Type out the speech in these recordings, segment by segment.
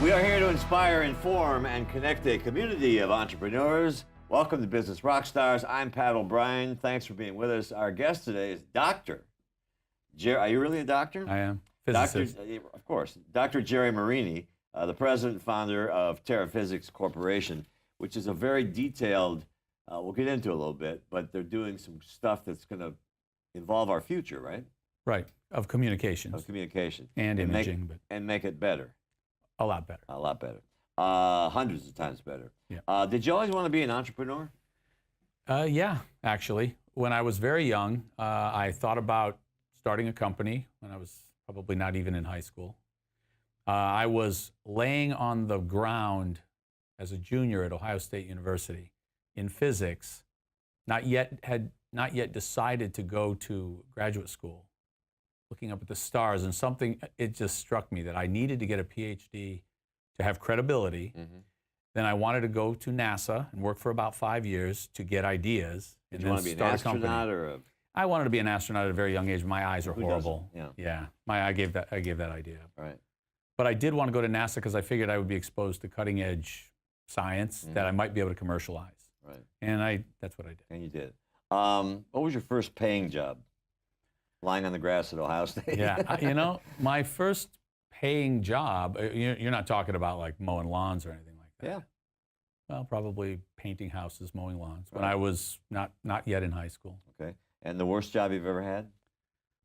We are here to inspire, inform, and connect a community of entrepreneurs. Welcome to Business Rockstars. I'm Pat O'Brien. Thanks for being with us. Our guest today is Dr. Are you really a doctor? I am. Physicist. Of course. Dr. Jerry Mearini, the president and founder of Teraphysics Corporation, which is a very detailed, we'll get into a little bit, but they're doing some stuff that's going to involve our future, right? Right. Of communications. Of communication. And imaging. And make it better. A lot better. A lot better. Hundreds of times better. Yeah. Did you always want to be an entrepreneur? Yeah, actually. When I was very young, I thought about starting a company when I was probably not even in high school. I was laying on the ground as a junior at Ohio State University in physics, had not yet decided to go to graduate school, looking up at the stars, and it just struck me that I needed to get a PhD to have credibility. Mm-hmm. Then I wanted to go to NASA and work for about 5 years to get ideas. Did you want to be an astronaut or a... I wanted to be an astronaut at a very young age. My eyes are horrible. Yeah. I gave that idea up. Right. But I did want to go to NASA because I figured I would be exposed to cutting edge science that I might be able to commercialize. Right. And that's what I did. And you did. What was your first paying job? Lying on the grass at Ohio State? Yeah, my first paying job, you're not talking about like mowing lawns or anything like that. Yeah. Well, probably painting houses, mowing lawns, when I was not yet in high school. Okay. And the worst job you've ever had?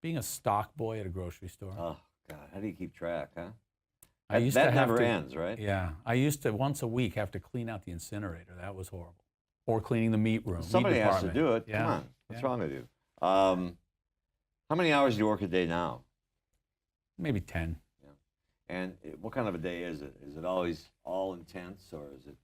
Being a stock boy at a grocery store. Oh, God. How do you keep track, huh? That never ends, right? Yeah. I used to, once a week, have to clean out the incinerator. That was horrible. Or cleaning the meat room. Somebody has to do it. Yeah. Come on. What's wrong with you? How many hours do you work a day now? Maybe 10. Yeah. And what kind of a day is it? Is it always all intense, or is it?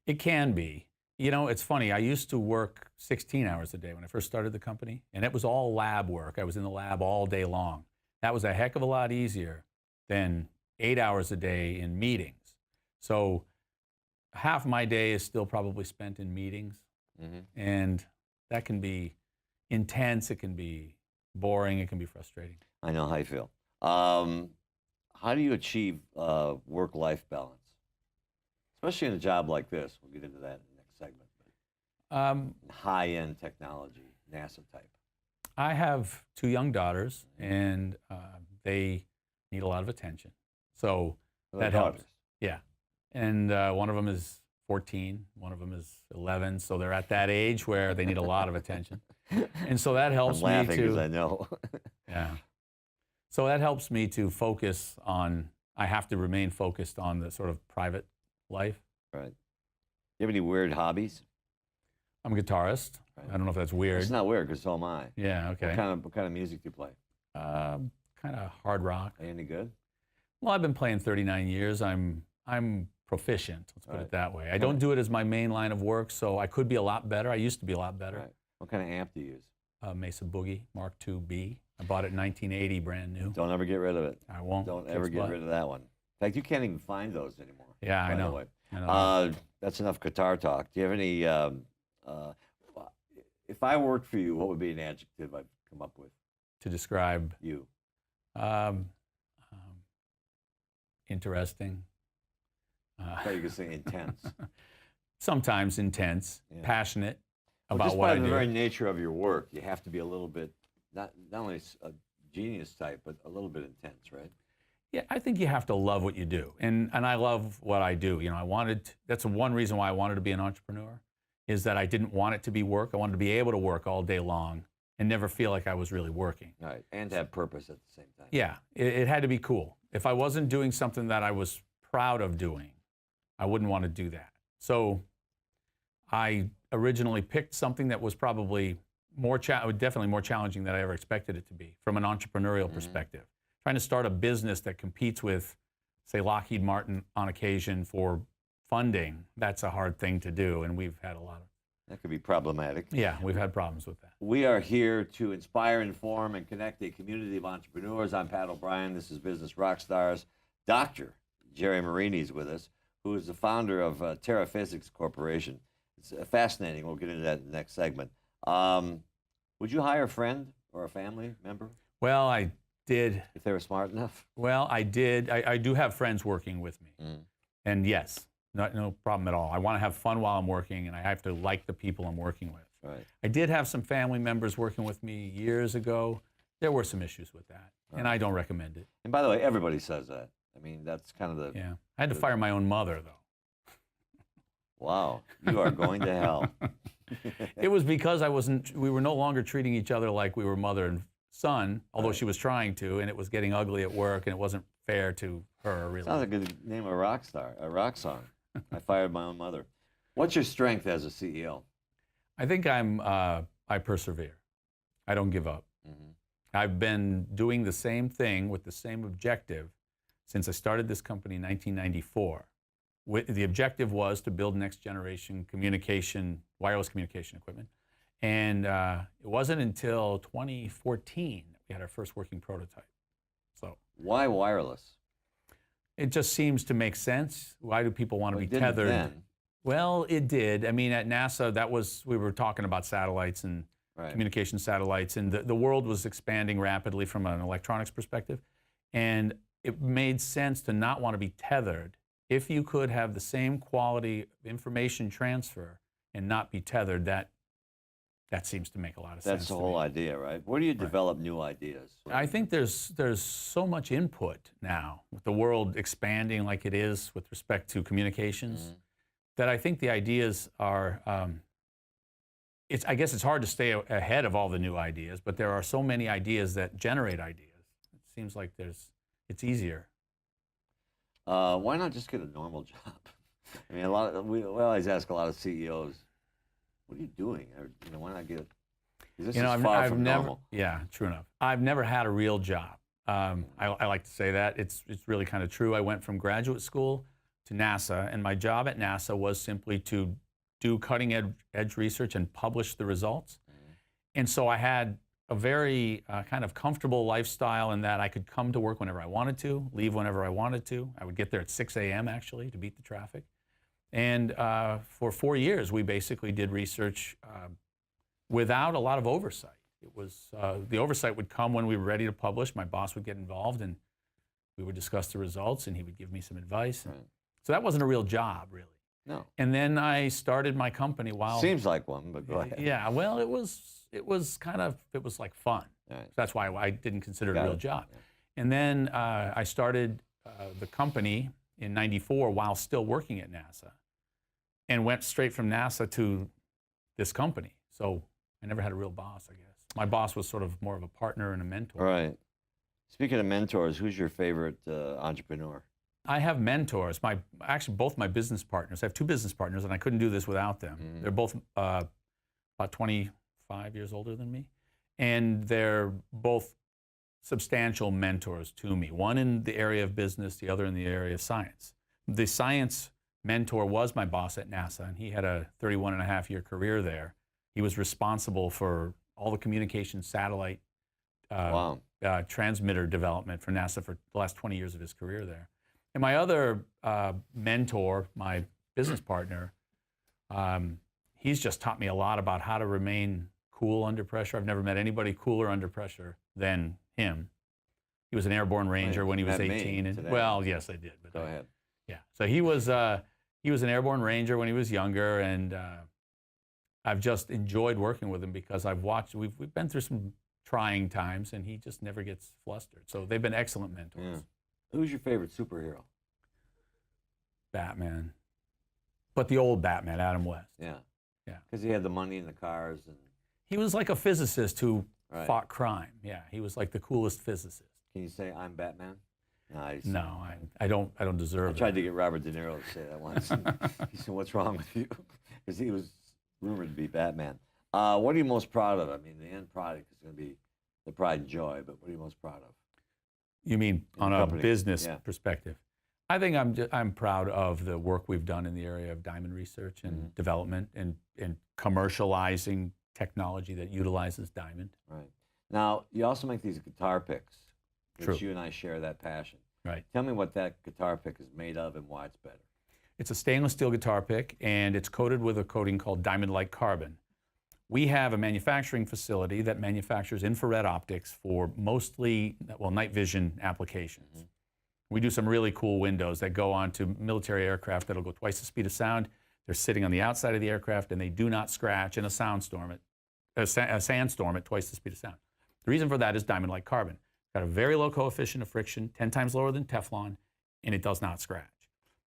It can be. It's funny. I used to work 16 hours a day when I first started the company, and it was all lab work. I was in the lab all day long. That was a heck of a lot easier than 8 hours a day in meetings. So half my day is still probably spent in meetings, and that can be intense. It can be boring. It can be frustrating. I know how you feel. How do you achieve work-life balance? Especially in a job like this. We'll get into that in the next segment. High-end technology, NASA type. I have 2 young daughters, and they need a lot of attention. So that helps. Yeah. And one of them is 14, one of them is 11, so they're at that age where they need a lot of attention. And so that helps I'm laughing me to... because I know. Yeah. So that helps me to focus on, I have to remain focused on the sort of private life. Right. You have any weird hobbies? I'm a guitarist. Right. I don't know if that's weird. It's not weird, because so am I. Yeah, okay. What kind of music do you play? Kind of hard rock. Are you any good? Well, I've been playing 39 years. I'm proficient, let's put it that way. I don't do it as my main line of work, so I could be a lot better. I used to be a lot better. Right. What kind of amp do you use? Mesa Boogie Mark II-B. I bought it in 1980, brand new. Don't ever get rid of it. I won't. Don't ever get rid of that one. In fact, you can't even find those anymore. Yeah, I know. I know. That's enough guitar talk. Do you have any, if I worked for you, what would be an adjective I'd come up with? To describe you? Interesting. I thought you could say intense. Sometimes intense, passionate about what I do. Just by the very nature of your work, you have to be a little bit, not only a genius type, but a little bit intense, right? Yeah, I think you have to love what you do, and I love what I do. That's one reason why I wanted to be an entrepreneur, is that I didn't want it to be work. I wanted to be able to work all day long and never feel like I was really working. Right, and to have purpose at the same time. Yeah, it had to be cool. If I wasn't doing something that I was proud of doing, I wouldn't want to do that. So I originally picked something that was probably definitely more challenging than I ever expected it to be from an entrepreneurial perspective. Trying to start a business that competes with, say, Lockheed Martin on occasion for funding, that's a hard thing to do, and we've had a lot of... That could be problematic. Yeah, we've had problems with that. We are here to inspire, inform, and connect a community of entrepreneurs. I'm Pat O'Brien. This is Business Rockstars. Dr. Jerry Mearini is with us, who is the founder of Teraphysics Corporation. It's fascinating. We'll get into that in the next segment. Would you hire a friend or a family member? Well, I did. If they were smart enough? Well, I did. I do have friends working with me. And yes, no problem at all. I want to have fun while I'm working, and I have to like the people I'm working with. Right. I did have some family members working with me years ago. There were some issues with that, and I don't recommend it. And by the way, everybody says that. I mean, that's kind of the... Yeah. I had to fire my own mother, though. Wow, you are going to hell. It was because we were no longer treating each other like we were mother and son, although she was trying to, and it was getting ugly at work, and it wasn't fair to her, really. Sounds like a good name of a rock star, a rock song. I fired my own mother. What's your strength as a CEO? I think I persevere. I don't give up. I've been doing the same thing with the same objective since I started this company in 1994. The objective was to build next generation wireless communication equipment. And it wasn't until 2014 that we had our first working prototype. So why wireless? it just seems to make sense. Why do people want to be It didn't tethered? then. Well, it did. I mean, at NASA, we were talking about satellites and Right. communication satellites, and the world was expanding rapidly from an electronics perspective. And it made sense to not want to be tethered if you could have the same quality of information transfer and not be tethered. That seems to make a lot of sense. That's the to whole me. idea, right? Where do you develop new ideas? I think there's so much input now with the world expanding like it is with respect to communications that I think the ideas are. I guess it's hard to stay ahead of all the new ideas, but there are so many ideas that generate ideas. It seems like it's easier. Why not just get a normal job? I mean, we always ask a lot of CEOs, "What are you doing?" Or, why not get? This is far from normal. Yeah, true enough. I've never had a real job. I like to say that it's really kind of true. I went from graduate school to NASA, and my job at NASA was simply to do cutting edge research and publish the results. And so I had a very kind of comfortable lifestyle in that I could come to work whenever I wanted to, leave whenever I wanted to. I would get there at 6 a.m. actually to beat the traffic. And for 4 years, we basically did research without a lot of oversight. It was the oversight would come when we were ready to publish. My boss would get involved, and we would discuss the results, and he would give me some advice. Right. So that wasn't a real job, really. No. And then I started my company while. Seems like one, but go ahead. Yeah, well, it was like fun. Right. So that's why I didn't consider it Got a real it. job. Yeah. And then I started the company in '94 while still working at NASA, and went straight from NASA to this company. So I never had a real boss, I guess. My boss was sort of more of a partner and a mentor. Right. Speaking of mentors, who's your favorite entrepreneur? I have mentors. Actually, both my business partners. I have two business partners, and I couldn't do this without them. They're both about 25 years older than me, and they're both substantial mentors to me. One in the area of business, the other in the area of science. The science mentor was my boss at NASA, and he had a 31-and-a-half-year career there. He was responsible for all the communication satellite Wow. transmitter development for NASA for the last 20 years of his career there. And my other mentor, my business partner, he's just taught me a lot about how to remain cool under pressure. I've never met anybody cooler under pressure than him. He was an airborne ranger when he was Met me 18. today. Well, yes, I did. But Go ahead. Yeah. So he was an airborne ranger when he was younger, and I've just enjoyed working with him because I've watched. We've been through some trying times, and he just never gets flustered. So they've been excellent mentors. Yeah. Who's your favorite superhero? Batman, but the old Batman, Adam West. Yeah. Yeah. Because he had the money and the cars and. He was like a physicist who Right. fought crime. Yeah, he was like the coolest physicist. Can you say I'm Batman? Nice. No, I don't deserve I it. tried to get Robert De Niro to say that once. He said, "What's wrong with you?" Because he was rumored to be Batman. What are you most proud of? I mean, the end product is going to be the pride and joy, but what are you most proud of? You mean In on the a company, business yeah. perspective? I think I'm proud of the work we've done in the area of diamond research and development and commercializing technology that utilizes diamond. Right. Now, you also make these guitar picks, which True. you and I share that passion. Right. Tell me what that guitar pick is made of and why it's better. It's a stainless steel guitar pick, and it's coated with a coating called diamond-like carbon. We have a manufacturing facility that manufactures infrared optics for mostly, well, night vision applications. We do some really cool windows that go onto military aircraft that'll go twice the speed of sound. They're sitting on the outside of the aircraft and they do not scratch in a sandstorm at twice the speed of sound. The reason for that is diamond-like carbon. It's got a very low coefficient of friction, 10 times lower than Teflon, and it does not scratch.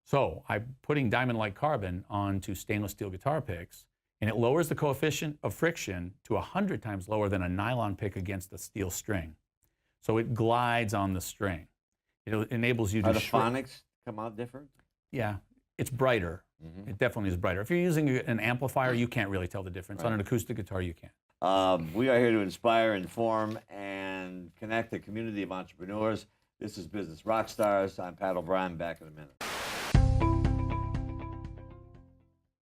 So I'm putting diamond-like carbon onto stainless steel guitar picks, and it lowers the coefficient of friction to 100 times lower than a nylon pick against a steel string. So it glides on the string. It enables you to Are the phonics come out different? Yeah, it's brighter. It definitely is brighter. If you're using an amplifier, you can't really tell the difference. On an acoustic guitar, you can. We are here to inspire, inform, and connect a community of entrepreneurs. This is Business Rockstars. I'm Pat O'Brien, back in a minute.